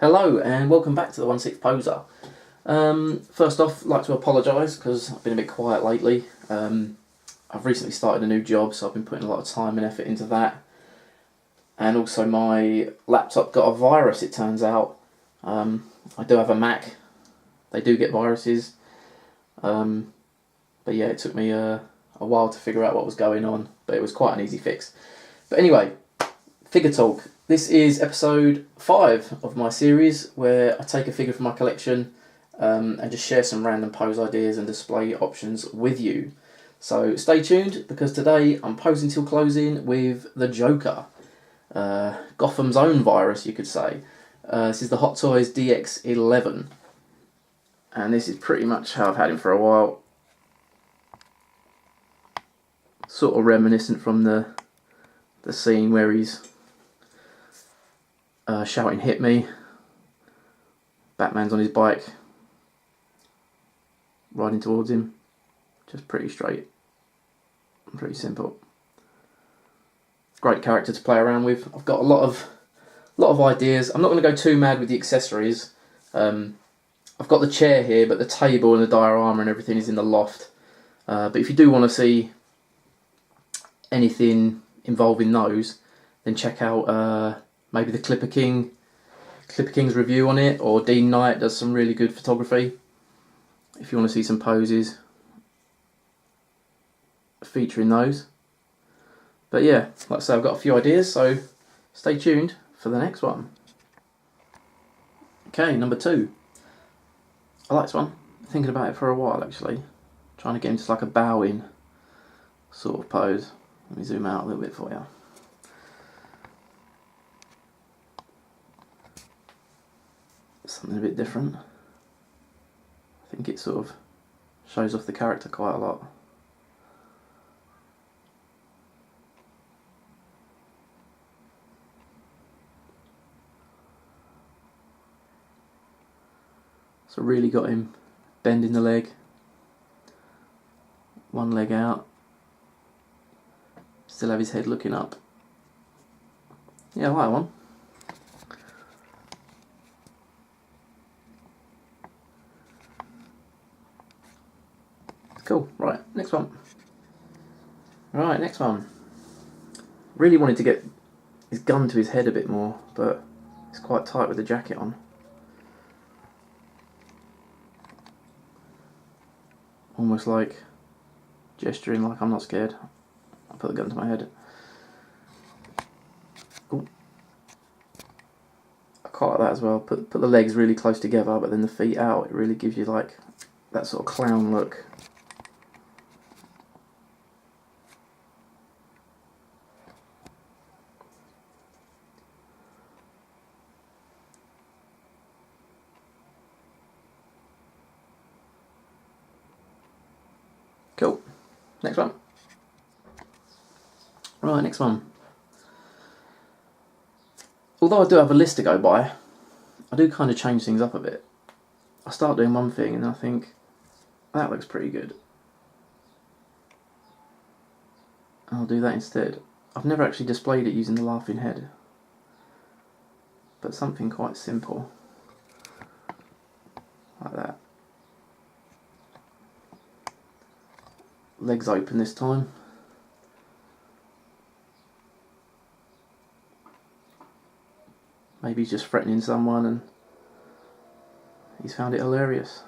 Hello and welcome back to the 1/6 Poser. First off, I'd like to apologise because I've been a bit quiet lately. I've recently started a new job, so I've been putting a lot of time and effort into that. And also my laptop got a virus, it turns out. I do have a Mac. They do get viruses. But yeah, it took me a while to figure out what was going on, but it was quite an easy fix. But anyway, figure talk. This is episode 5 of my series where I take a figure from my collection and just share some random pose ideas and display options with you. So stay tuned because today I'm posing till closing with the Joker. Gotham's own virus, you could say. This is the Hot Toys DX11. And this is pretty much how I've had him for a while. Sort of reminiscent from the scene where he's shouting "hit me." Batman's on his bike, riding towards him. Just pretty straight, pretty simple. Great character to play around with. I've got a lot of ideas. I'm not going to go too mad with the accessories. I've got the chair here, but the table and the diorama and everything is in the loft. But if you do want to see anything involving those, then check out maybe the Clipper King's review on it, or Dean Knight does some really good photography if you want to see some poses featuring those. But yeah, like I say, I've got a few ideas, so stay tuned for the next one. Okay, number 2. I like this one. Thinking about it for a while actually. Trying to get into like a bowing sort of pose. Let me zoom out a little bit for you. Something a bit different. I think it sort of shows off the character quite a lot. So really got him bending the leg, one leg out, still have his head looking up. Yeah, I like that one. Cool. Right, next one. Right, next one. Really wanted to get his gun to his head a bit more, but it's quite tight with the jacket on. Almost like gesturing like I'm not scared. I'll put the gun to my head. Ooh. I quite like that as well. Put the legs really close together, but then the feet out. It really gives you like that sort of clown look. Cool. Next one. Right, next one. Although I do have a list to go by, I do kind of change things up a bit. I start doing one thing and I think, that looks pretty good. I'll do that instead. I've never actually displayed it using the laughing head, but something quite simple, like that. Legs open this time. Maybe he's just threatening someone and he's found it hilarious.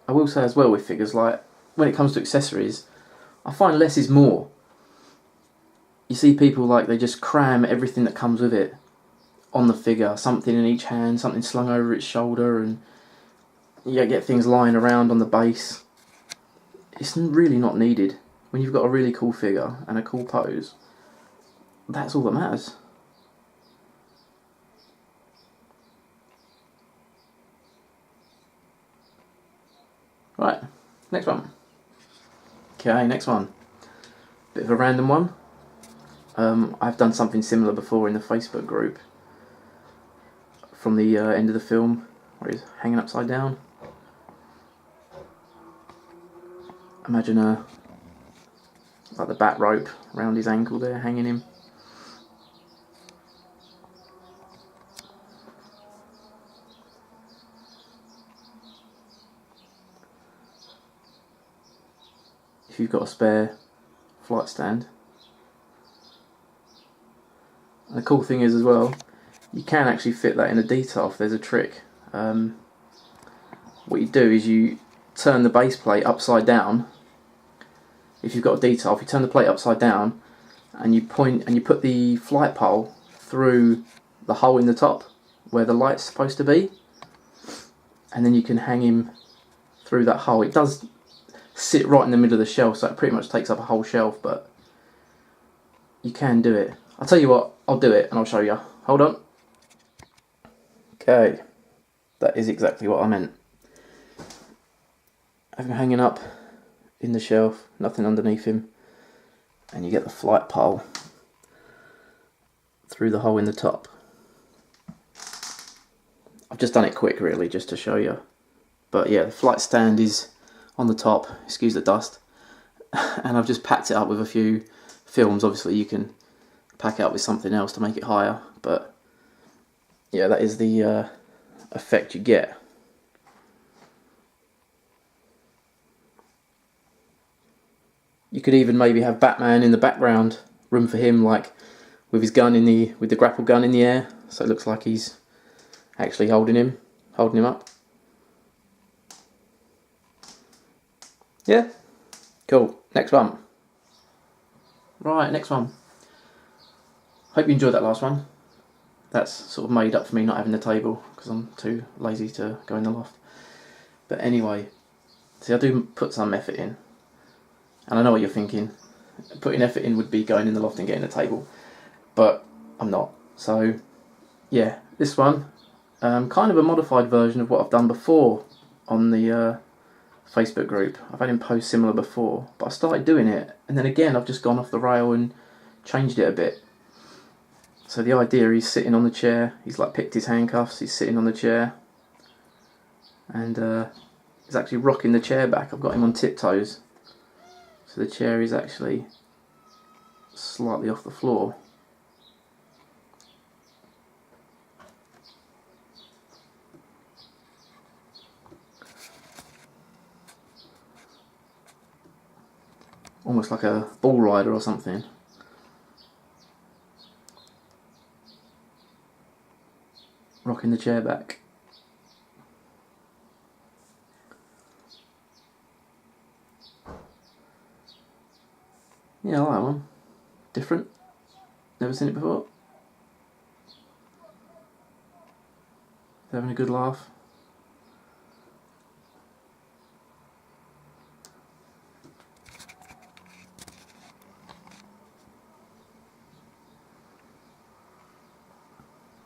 I will say as well with figures, like when it comes to accessories, I find less is more. You see people like they just cram everything that comes with it on the figure, something in each hand, something slung over its shoulder, and you get things lying around on the base. It's really not needed. When you've got a really cool figure and a cool pose, that's all that matters. Right, next one. Okay, next one. Bit of a random one. I've done something similar before in the Facebook group from the end of the film where he's hanging upside down. Imagine like the bat rope around his ankle there, hanging him. got a spare flight stand. And the cool thing is as well, you can actually fit that in a detail if there's a trick. What you do is you turn the base plate upside down. If you've got a detail, if you turn the plate upside down and you put the flight pole through the hole in the top where the light's supposed to be, and then you can hang him through that hole. It does sit right in the middle of the shelf, so it pretty much takes up a whole shelf, but you can do it. I'll tell you what, I'll do it and I'll show you. Hold on. Okay, that is exactly what I meant. Have him hanging up in the shelf, nothing underneath him, and you get the flight pole through the hole in the top. I've just done it quick really, just to show you. But yeah, the flight stand is on the top, excuse the dust, and I've just packed it up with a few films. Obviously you can pack it up with something else to make it higher, but yeah, that is the effect you get. You could even maybe have Batman in the background, room for him, like with his gun with the grapple gun in the air, so it looks like he's actually holding him up. Yeah, cool. Next one. Right, next one. Hope you enjoyed that last one. That's sort of made up for me not having the table because I'm too lazy to go in the loft. But anyway, see, I do put some effort in. And I know what you're thinking. Putting effort in would be going in the loft and getting a table. But I'm not. So, yeah, this one, kind of a modified version of what I've done before on the Facebook group. I've had him post similar before, but I started doing it, and then again I've just gone off the rail and changed it a bit. So the idea, he's sitting on the chair, he's like picked his handcuffs, he's sitting on the chair, and he's actually rocking the chair back. I've got him on tiptoes, so the chair is actually slightly off the floor. Almost like a bull rider or something. Rocking the chair back. Yeah, I like that one. Different. Never seen it before. Having a good laugh.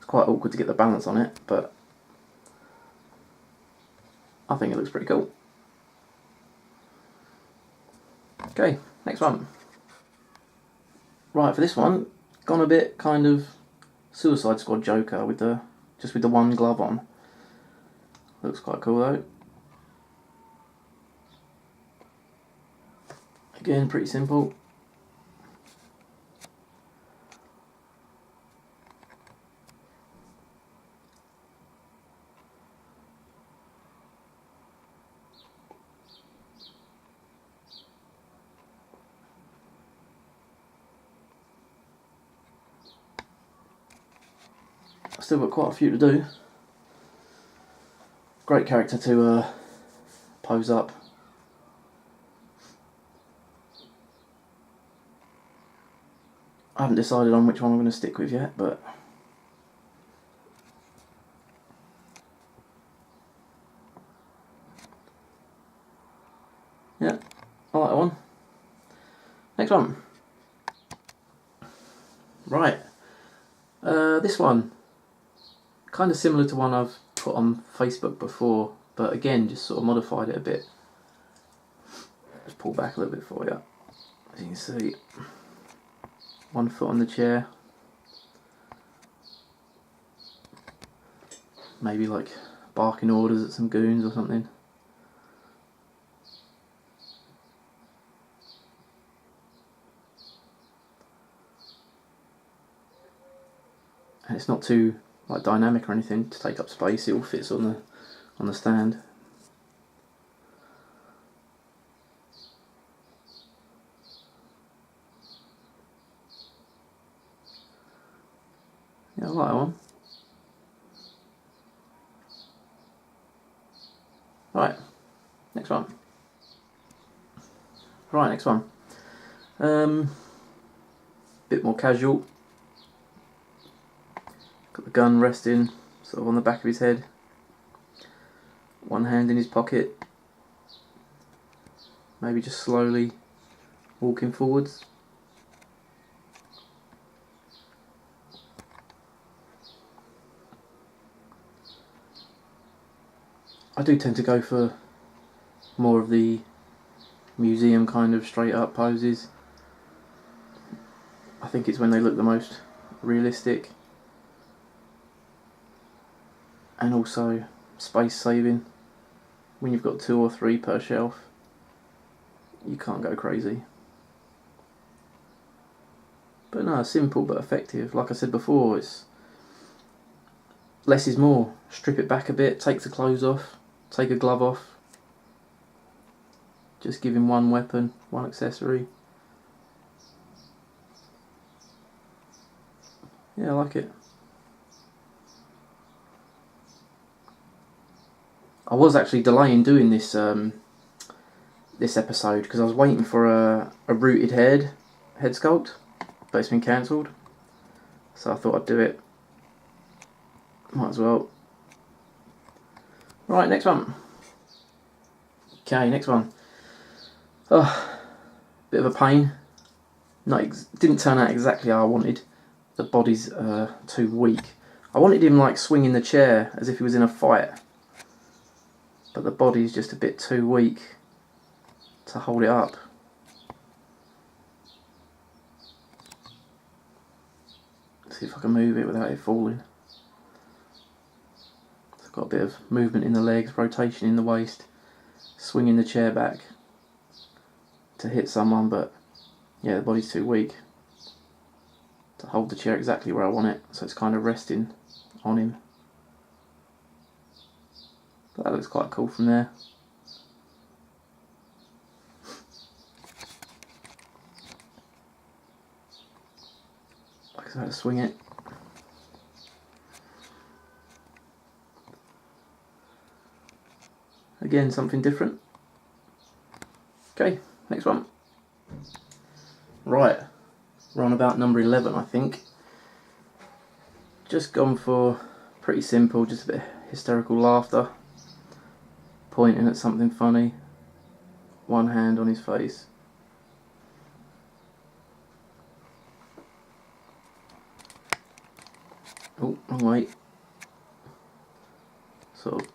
Quite awkward to get the balance on it, but I think it looks pretty cool. Okay, next one. Right, for this one, gone a bit kind of Suicide Squad Joker with the one glove on. Looks quite cool though. Again, pretty simple. I've still got quite a few to do. Great character to pose up. I haven't decided on which one I'm going to stick with yet, but yeah, I like that one. Next one. Right, this one, kind of similar to one I've put on Facebook before, but again, just sort of modified it a bit. Just pull back a little bit for you. As you can see, one foot on the chair. Maybe like barking orders at some goons or something. And it's not too like dynamic or anything to take up space. It all fits on the stand. Yeah, I like that one. Right, next one. Right, next one. Bit more casual. Got the gun resting sort of on the back of his head. One hand in his pocket. Maybe just slowly walking forwards. I do tend to go for more of the museum kind of straight up poses. I think it's when they look the most realistic and also space saving. When you've got 2 or 3 per shelf, you can't go crazy. But no, simple but effective. Like I said before, it's less is more. Strip it back a bit, take the clothes off, take a glove off. Just give him one weapon, one accessory. Yeah, I like it. I was actually delaying doing this this episode because I was waiting for a rooted head sculpt, but it's been cancelled. So I thought I'd do it. Might as well. Right, next one. Okay, next one. Oh, bit of a pain. Didn't turn out exactly how I wanted. The body's too weak. I wanted him like swinging the chair as if he was in a fight, but the body's just a bit too weak to hold it up. See if I can move it without it falling. It's got a bit of movement in the legs, rotation in the waist, swinging the chair back to hit someone, but yeah, the body's too weak to hold the chair exactly where I want it, so it's kind of resting on him. But that looks quite cool from there. Like how to swing it. Again, something different. Okay, next one. Right, we're on about number 11, I think. Just gone for pretty simple, just a bit of hysterical laughter, pointing at something funny, one hand on his face. Oh, wrong way. Sort of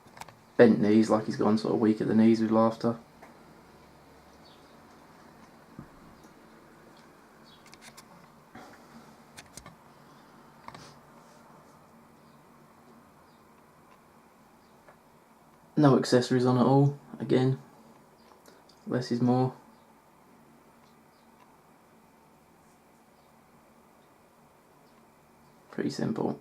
bent knees, like he's gone sort of weak at the knees with laughter. No accessories on at all, again, less is more. Pretty simple.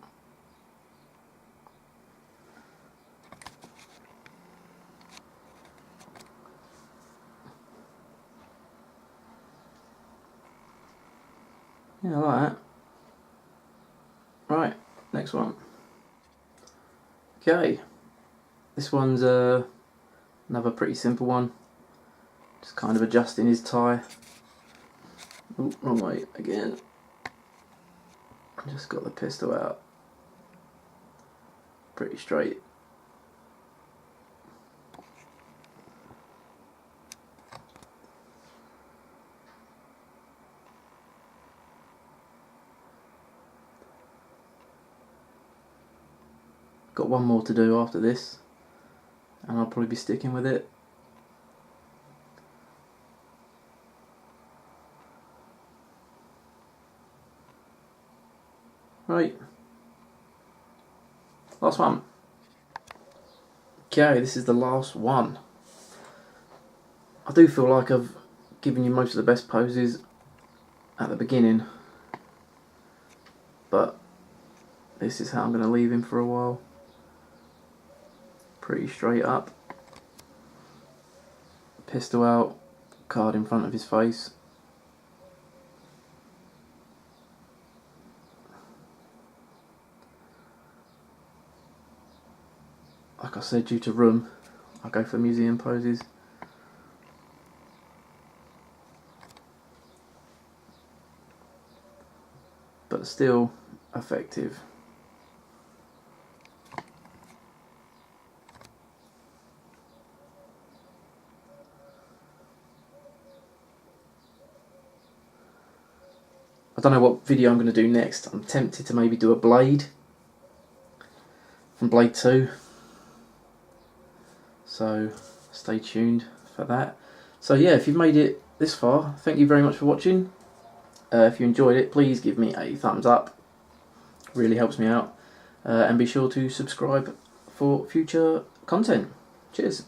Yeah, I like that. Right, next one. Okay, this one's another pretty simple one. Just kind of adjusting his tie. Oh, wrong way again. Just got the pistol out. Pretty straight. Got one more to do after this, and I'll probably be sticking with it. Right, last one. Okay, this is the last one. I do feel like I've given you most of the best poses at the beginning, but this is how I'm going to leave him for a while. Pretty straight up. Pistol out, card in front of his face. like I said, due to room, I go for museum poses. But still effective. I don't know what video I'm going to do next. I'm tempted to maybe do a Blade from Blade 2. So stay tuned for that. So yeah, if you've made it this far, thank you very much for watching. If you enjoyed it, please give me a thumbs up. Really helps me out. And be sure to subscribe for future content. Cheers.